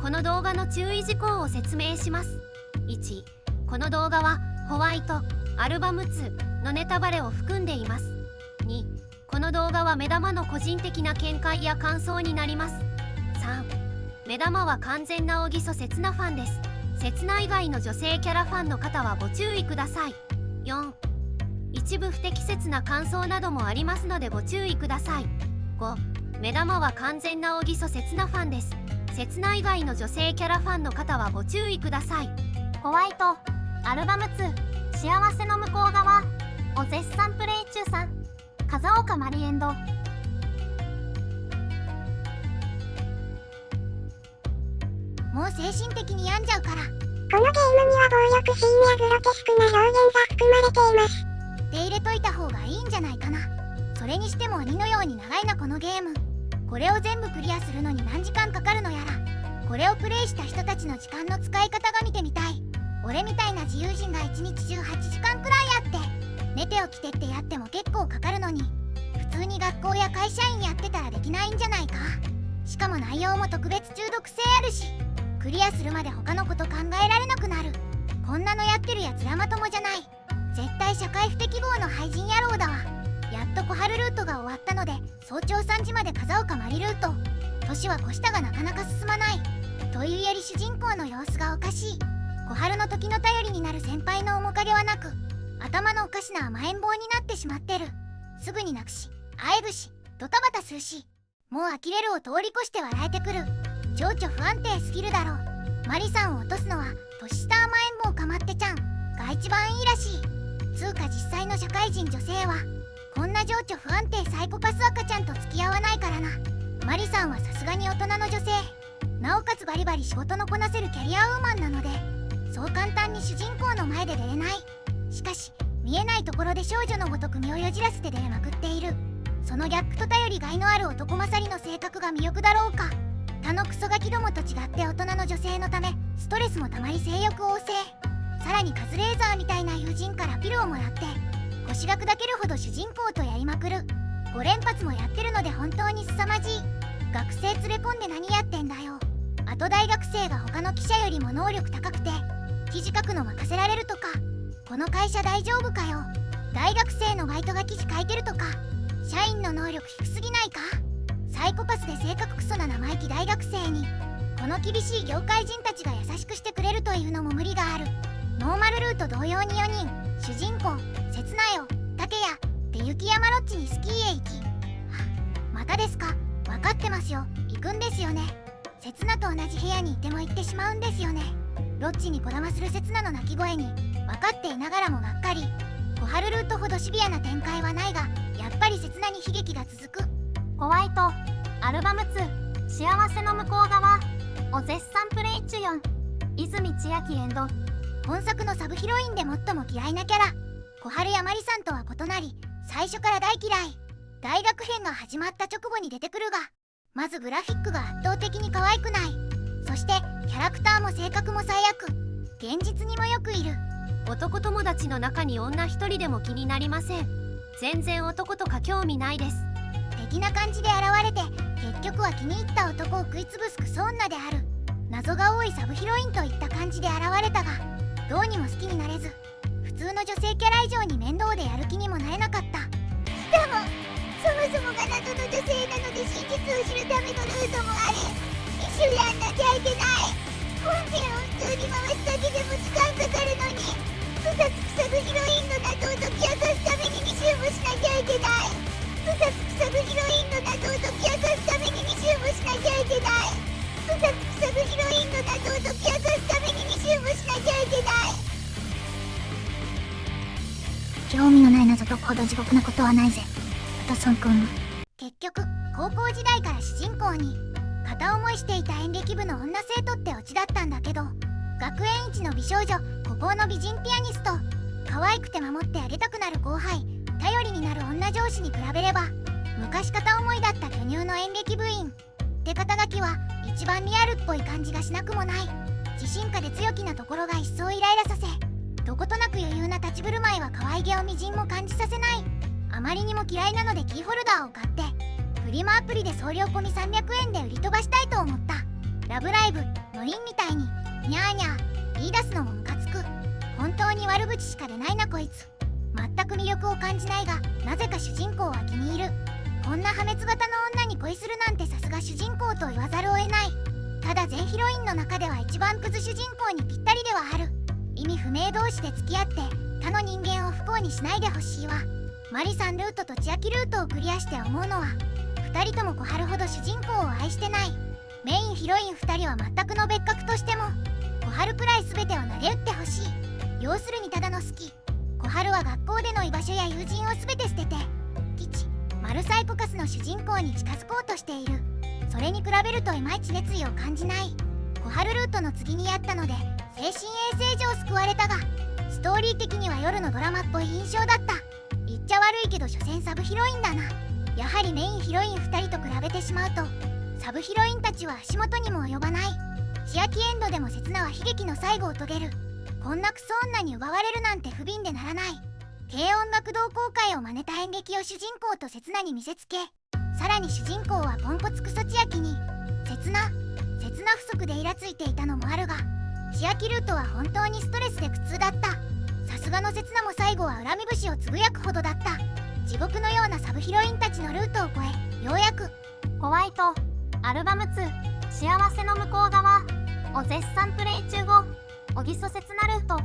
この動画の注意事項を説明します。1、この動画はホワイトアルバム2のネタバレを含んでいます。2、この動画は目玉の個人的な見解や感想になります。3、目玉は完全な小木曽刹那ファンです。刹那以外の女性キャラファンの方はご注意ください。4、一部不適切な感想などもありますのでご注意ください。5、目玉は完全な小木曽刹那ファンです。刹那以外の女性キャラファンの方はご注意ください。ホワイトアルバム2幸せの向こう側を絶賛プレイ中さん、風岡マリエンド。もう精神的に病んじゃうから。このゲームには暴力シーンやグロテスクな表現が含まれています。手入れといた方がいいんじゃないかな。それにしても鬼のように長いなこのゲーム。これを全部クリアするのに何時間かかるのやら。これをプレイした人たちの時間の使い方が見てみたい。俺みたいな自由人が1日中8時間くらいあって寝て起きてってやっても結構かかるのに、普通に学校や会社員やってたらできないんじゃないか。しかも内容も特別中毒性あるし、クリアするまで他のこと考えられなくなる。こんなのやってるやつらまともじゃない。絶対社会不適合の廃人野郎だわ。やっと小春ルートが終わったので早朝3時まで風岡マリルート。年は越したがなかなか進まない。というより主人公の様子がおかしい。小春の時の頼りになる先輩の面影はなく、頭のおかしな甘えん坊になってしまってる。すぐに泣くしあえぐしドタバタするし、もう呆れるを通り越して笑えてくる。情緒不安定すぎるだろう。マリさんを落とすのは年下甘えん坊かまってちゃんが一番いいらしい。つうか実際の社会人女性はこんな情緒不安定サイコパス赤ちゃんと付き合わないからな。マリさんはさすがに大人の女性、なおかつバリバリ仕事のこなせるキャリアウーマンなので、そう簡単に主人公の前で出れない。しかし見えないところで少女のごとく身をよじらせて出れまくっている。そのギャップと頼りがいのある男勝りの性格が魅力だろうか。他のクソガキどもと違って大人の女性のためストレスもたまり性欲旺盛。さらにカズレーザーみたいな友人からピルをもらって腰が砕けるほど主人公とやりまくる。5連発もやってるので本当に凄まじい。学生連れ込んで何やってんだよ。あと大学生が他の記者よりも能力高くて記事書くの任せられるとか。この会社大丈夫かよ。大学生のバイトが記事書いてるとか。社員の能力低すぎないか。サイコパスで性格クソな生意気大学生にこの厳しい業界人たちが優しくしてくれるというのも無理がある。ノーマルルート同様に4人、主人公刹那よ、竹谷で雪山ロッジにスキーへ行き、またですか。分かってますよ、行くんですよね。刹那と同じ部屋にいても行ってしまうんですよね。ロッジにこだまする刹那の泣き声に分かっていながらもがっかり。小春ルートほどシビアな展開はないが、やっぱり刹那に悲劇が続く。ホワイトアルバム2幸せの向こう側を絶賛プレイ中4、泉千秋エンド。本作のサブヒロインで最も嫌いなキャラ、小春やマリさんとは異なり最初から大嫌い。大学編が始まった直後に出てくるが、まずグラフィックが圧倒的に可愛くない。そしてキャラクターも性格も最悪。現実にもよくいる。男友達の中に女一人でも気になりません。全然男とか興味ないです。的な感じで現れて結局は気に入った男を食いつぶすクソ女である。謎が多いサブヒロインといった感じで現れたが、どうにも好きになれず、普通の女性キャラ以上に面倒でやる気にもなれなかった。しかもそもそもが謎の女性なので真実を知るためのルートもあり、一緒にやんなきゃいけない。本編を普通に回すだけでも時間かかるのに、嘘つくサブヒロインの謎を解き明かすために2周もしなきゃいけない。嘘つくサブヒロインの謎を解き明かすために2周もしなきゃいけない。嘘つくサブヒロインの謎を解き明かすために2周もしなきゃいけない。興味のない謎解くほど地獄なことはないぜ、パタソン君。結局高校時代から主人公に片思いしていた演劇部の女生徒ってオチだったんだけど、学園一の美少女、孤高の美人ピアニスト、可愛くて守ってあげたくなる後輩、頼りになる女上司に比べれば昔片思いだった巨乳の演劇部員って肩書きは一番リアルっぽい感じがしなくもない。自信家で強気なところが一層イライラさせ、どことなく余裕な立ち振る舞いは可愛げをみじんも感じさせない。あまりにも嫌いなのでキーホルダーを買ってフリマアプリで送料込み300円で売り飛ばしたいと思った。ラブライブのりんみたいにニャーニャー言い出すのもムカつく。本当に悪口しか出ないなこいつ。全く魅力を感じないが、なぜか主人公は気に入る。こんな破滅型の女に恋するなんてさすが主人公と言わざるを得ない。ただ全ヒロインの中では一番クズ主人公にぴったりではある。意味不明同士で付き合って他の人間を不幸にしないでほしいわ。マリさんルートと千秋ルートをクリアして思うのは、2人とも小春ほど主人公を愛してない。メインヒロイン2人は全くの別格としても、小春くらい全てを投げ打ってほしい。要するにただの好き。小春は学校での居場所や友人を全て捨てて基地マルサイコカスの主人公に近づこうとしている。それに比べるといまいち熱意を感じない。小春ルートの次にやったので精神衛生上救われたが、ストーリー的には夜のドラマっぽい印象だった。言っちゃ悪いけど所詮サブヒロインだな。やはりメインヒロイン2人と比べてしまうとサブヒロインたちは足元にも及ばない。千秋エンドでも刹那は悲劇の最後を遂げる。こんなクソ女に奪われるなんて不憫でならない。軽音楽同好会を真似た演劇を主人公と刹那に見せつけ、さらに主人公はポンコツクソ千秋に刹那不足でイラついていたのもあるが、千秋ルートは本当にストレスで苦痛だった。さすがの刹那も最後は恨み節をつぶやくほどだった。地獄のようなサブヒロインたちのルートを越え、ようやくホワイトアルバム2幸せの向こう側を絶賛プレイ中後、小木曽刹那ルート